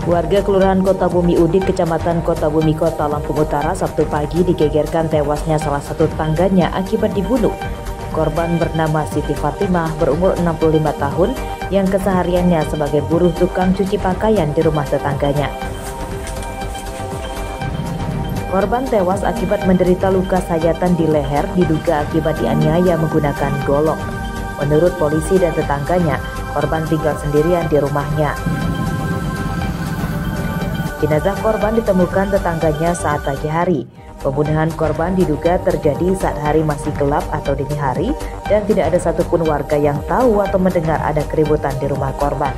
Warga Kelurahan Kota Bumi Udik, Kecamatan Kota Bumi Kota, Lampung Utara, Sabtu pagi digegerkan tewasnya salah satu tetangganya akibat dibunuh. Korban bernama Siti Fatimah, berumur 65 tahun, yang kesehariannya sebagai buruh tukang cuci pakaian di rumah tetangganya. Korban tewas akibat menderita luka sayatan di leher, diduga akibat dianiaya menggunakan golok. Menurut polisi dan tetangganya, korban tinggal sendirian di rumahnya. Jenazah korban ditemukan tetangganya saat pagi hari. Pembunuhan korban diduga terjadi saat hari masih gelap atau dini hari dan tidak ada satupun warga yang tahu atau mendengar ada keributan di rumah korban.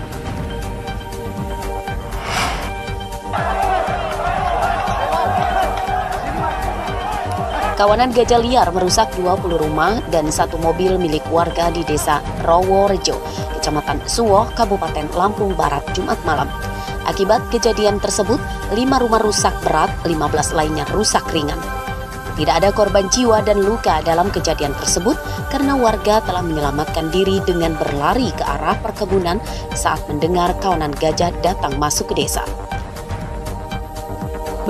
Kawanan gajah liar merusak 20 rumah dan satu mobil milik warga di Desa Roworejo, Kecamatan Suwoh, Kabupaten Lampung Barat, Jumat malam. Akibat kejadian tersebut, 5 rumah rusak berat, 15 lainnya rusak ringan. Tidak ada korban jiwa dan luka dalam kejadian tersebut karena warga telah menyelamatkan diri dengan berlari ke arah perkebunan saat mendengar kawanan gajah datang masuk ke desa.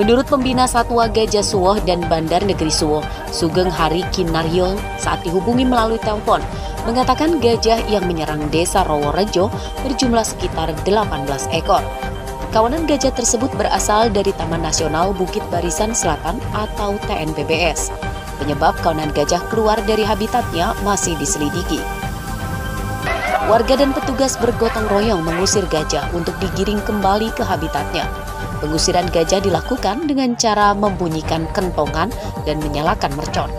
Menurut pembina Satwa Gajah Suwoh dan Bandar Negeri Suwoh, Sugeng Hari Kinaryo, saat dihubungi melalui telepon, mengatakan gajah yang menyerang desa Roworejo berjumlah sekitar 18 ekor. Kawanan gajah tersebut berasal dari Taman Nasional Bukit Barisan Selatan atau TNBBS. Penyebab kawanan gajah keluar dari habitatnya masih diselidiki. Warga dan petugas bergotong royong mengusir gajah untuk digiring kembali ke habitatnya. Pengusiran gajah dilakukan dengan cara membunyikan kentongan dan menyalakan mercon.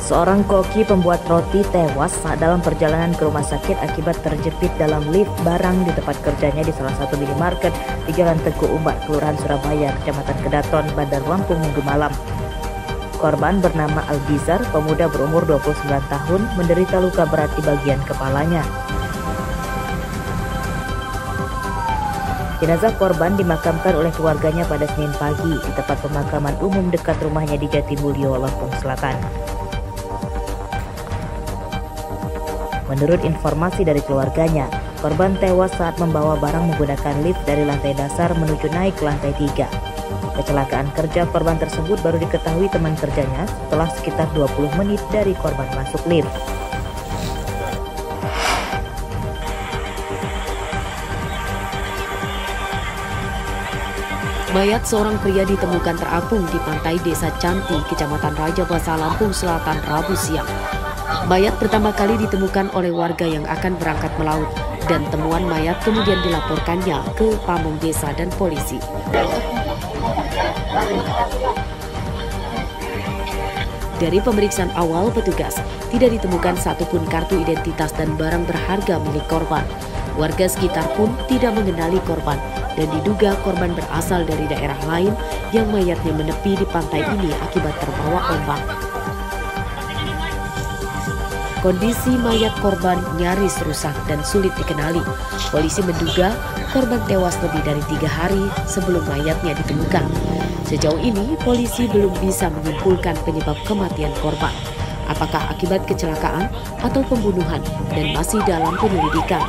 Seorang koki pembuat roti tewas saat dalam perjalanan ke rumah sakit akibat terjepit dalam lift barang di tempat kerjanya di salah satu minimarket di Jalan Teguh Umar, Kelurahan Surabaya, Kecamatan Kedaton, Bandar Lampung, Minggu malam. Korban bernama Albizar, pemuda berumur 29 tahun, menderita luka berat di bagian kepalanya. Jenazah korban dimakamkan oleh keluarganya pada Senin pagi di tempat pemakaman umum dekat rumahnya di Jatimulyo, Lampung Selatan. Menurut informasi dari keluarganya, korban tewas saat membawa barang menggunakan lift dari lantai dasar menuju naik ke lantai 3. Kecelakaan kerja korban tersebut baru diketahui teman kerjanya setelah sekitar 20 menit dari korban masuk lift. Mayat seorang pria ditemukan terapung di pantai Desa Canti, Kecamatan Raja Basa, Lampung Selatan, Rabu siang. Mayat pertama kali ditemukan oleh warga yang akan berangkat melaut dan temuan mayat kemudian dilaporkannya ke pamong desa dan polisi. Dari pemeriksaan awal petugas, tidak ditemukan satupun kartu identitas dan barang berharga milik korban. Warga sekitar pun tidak mengenali korban dan diduga korban berasal dari daerah lain yang mayatnya menepi di pantai ini akibat terbawa ombak. Kondisi mayat korban nyaris rusak dan sulit dikenali. Polisi menduga korban tewas lebih dari 3 hari sebelum mayatnya ditemukan. Sejauh ini, polisi belum bisa menyimpulkan penyebab kematian korban. Apakah akibat kecelakaan atau pembunuhan dan masih dalam penyelidikan.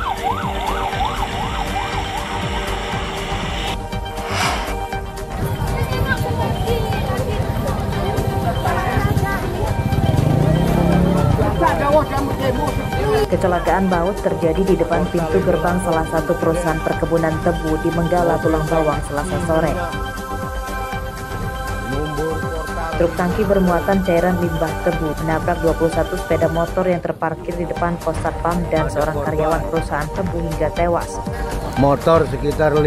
Kecelakaan maut terjadi di depan pintu gerbang salah satu perusahaan perkebunan tebu di Menggala, Tulang Bawang, Selasa sore. Truk tangki bermuatan cairan limbah tebu menabrak 21 sepeda motor yang terparkir di depan pos satpam dan seorang karyawan perusahaan tebu hingga tewas. Motor sekitar 5.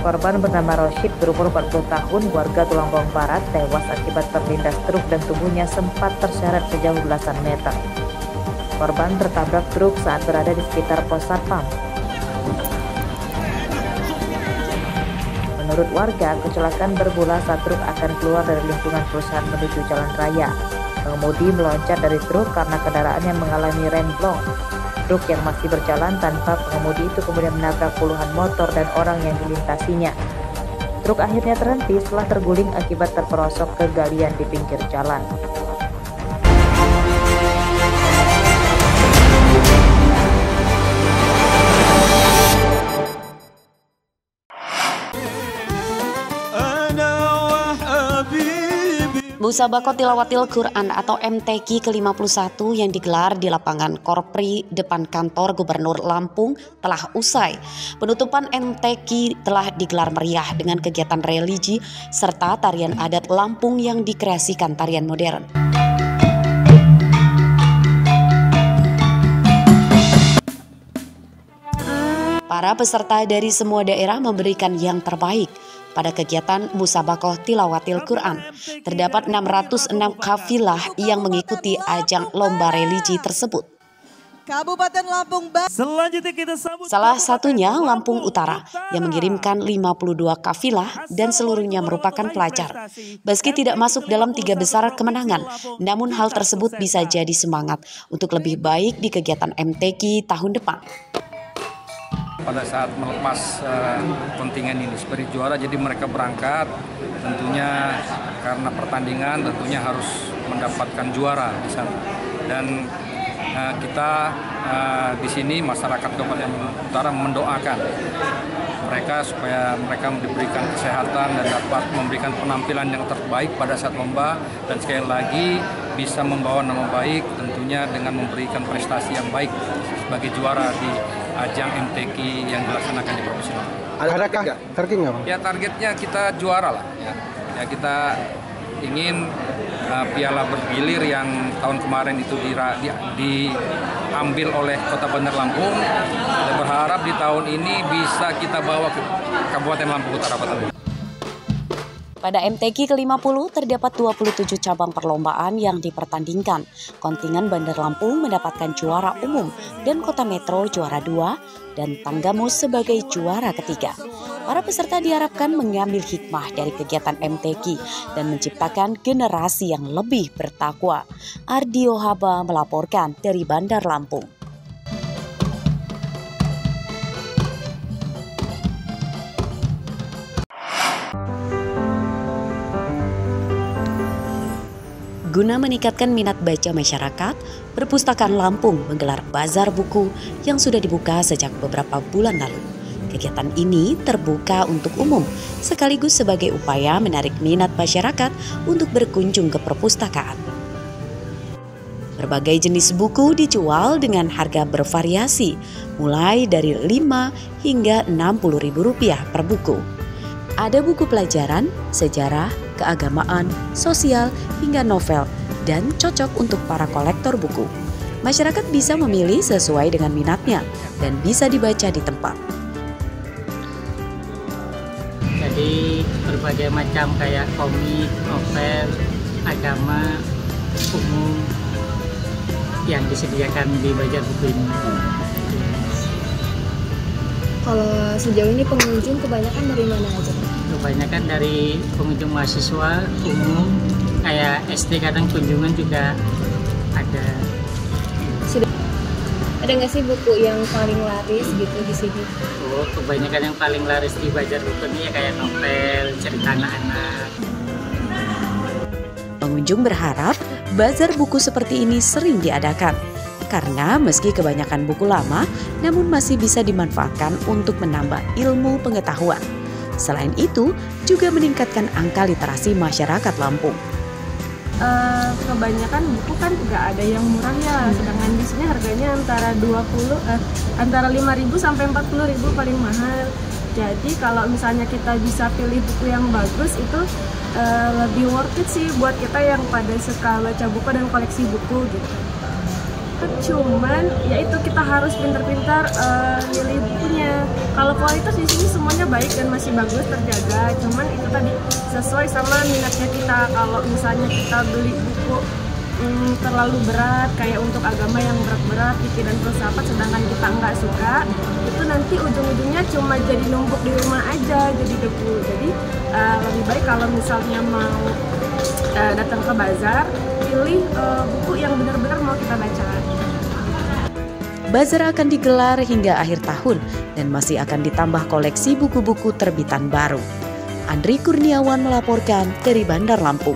Korban bernama Roshid, berumur 40 tahun, warga Tulang Bawang Barat, tewas akibat terlindas truk dan tubuhnya sempat terseret sejauh belasan meter. Korban tertabrak truk saat berada di sekitar pos satpam. Menurut warga, kecelakaan bermula saat truk akan keluar dari lingkungan perusahaan menuju jalan raya. Pengemudi meloncat dari truk karena kendaraannya mengalami remblong. Truk yang masih berjalan tanpa pengemudi itu kemudian menabrak puluhan motor dan orang yang dilintasinya. Truk akhirnya terhenti setelah terguling akibat terperosok ke galian di pinggir jalan. Musabaqah Tilawatil Quran atau MTQ ke-51 yang digelar di lapangan Korpri depan kantor Gubernur Lampung telah usai. Penutupan MTQ telah digelar meriah dengan kegiatan religi serta tarian adat Lampung yang dikreasikan tarian modern. Para peserta dari semua daerah memberikan yang terbaik. Pada kegiatan Musabaqah Tilawatil Quran, terdapat 606 kafilah yang mengikuti ajang lomba religi tersebut. Kabupaten Lampung. Selanjutnya kita sambut salah satunya Lampung Utara yang mengirimkan 52 kafilah dan seluruhnya merupakan pelajar. Meski tidak masuk dalam 3 besar kemenangan, namun hal tersebut bisa jadi semangat untuk lebih baik di kegiatan MTQ tahun depan. Pada saat melepas kontingen ini sebagai juara, jadi mereka berangkat tentunya karena pertandingan tentunya harus mendapatkan juara di sana. Dan kita di sini masyarakat Kabupaten Utara mendoakan mereka supaya mereka diberikan kesehatan dan dapat memberikan penampilan yang terbaik pada saat lomba, dan sekali lagi bisa membawa nama baik tentunya dengan memberikan prestasi yang baik sebagai juara di ajang MTQ yang dilaksanakan di Provinsi Lampung. Adakah targetnya, Bang? Ya, targetnya kita juara lah. Ya kita ingin piala bergilir yang tahun kemarin itu diambil oleh Kota Bandar Lampung. Kita berharap di tahun ini bisa kita bawa ke Kabupaten Lampung Utara. Pada MTQ ke-50 terdapat 27 cabang perlombaan yang dipertandingkan. Kontingen Bandar Lampung mendapatkan juara umum dan Kota Metro juara 2 dan Tanggamus sebagai juara ketiga. Para peserta diharapkan mengambil hikmah dari kegiatan MTQ dan menciptakan generasi yang lebih bertakwa. Ardio Haba melaporkan dari Bandar Lampung. Guna meningkatkan minat baca masyarakat, Perpustakaan Lampung menggelar bazar buku yang sudah dibuka sejak beberapa bulan lalu. Kegiatan ini terbuka untuk umum, sekaligus sebagai upaya menarik minat masyarakat untuk berkunjung ke perpustakaan. Berbagai jenis buku dijual dengan harga bervariasi, mulai dari Rp5 hingga Rp60.000 per buku. Ada buku pelajaran, sejarah, keagamaan, sosial, hingga novel, dan cocok untuk para kolektor buku. Masyarakat bisa memilih sesuai dengan minatnya dan bisa dibaca di tempat. Jadi berbagai macam kayak komik, novel, agama, umum yang disediakan di bazar buku ini. Kalau sejauh ini pengunjung kebanyakan dari mana aja? Kebanyakan dari pengunjung mahasiswa umum, kayak SD kadang kunjungan juga ada. Ada nggak sih buku yang paling laris gitu di sini? Oh, kebanyakan yang paling laris di bazar buku ini ya kayak novel, cerita anak-anak. Pengunjung berharap bazar buku seperti ini sering diadakan. Karena meski kebanyakan buku lama, namun masih bisa dimanfaatkan untuk menambah ilmu pengetahuan. Selain itu, juga meningkatkan angka literasi masyarakat Lampung. Kebanyakan buku kan nggak ada yang murah ya, sedangkan di sini harganya antara 5.000 sampai 40.000 paling mahal. Jadi kalau misalnya kita bisa pilih buku yang bagus itu lebih worth it sih buat kita yang pada suka baca buku dan koleksi buku gitu. Cuman ya itu kita harus pintar-pintar milih bukunya. Kalau kualitas di sini semuanya baik dan masih bagus terjaga. Cuman itu tadi sesuai sama minatnya kita. Kalau misalnya kita beli buku terlalu berat kayak untuk agama yang berat-berat, fikih dan filsafat, sedangkan kita nggak suka, itu nanti ujung-ujungnya cuma jadi numpuk di rumah aja, jadi debu. Jadi lebih baik kalau misalnya mau datang ke bazar, pilih buku yang benar-benar mau kita baca. Bazar akan digelar hingga akhir tahun dan masih akan ditambah koleksi buku-buku terbitan baru. Andri Kurniawan melaporkan dari Bandar Lampung.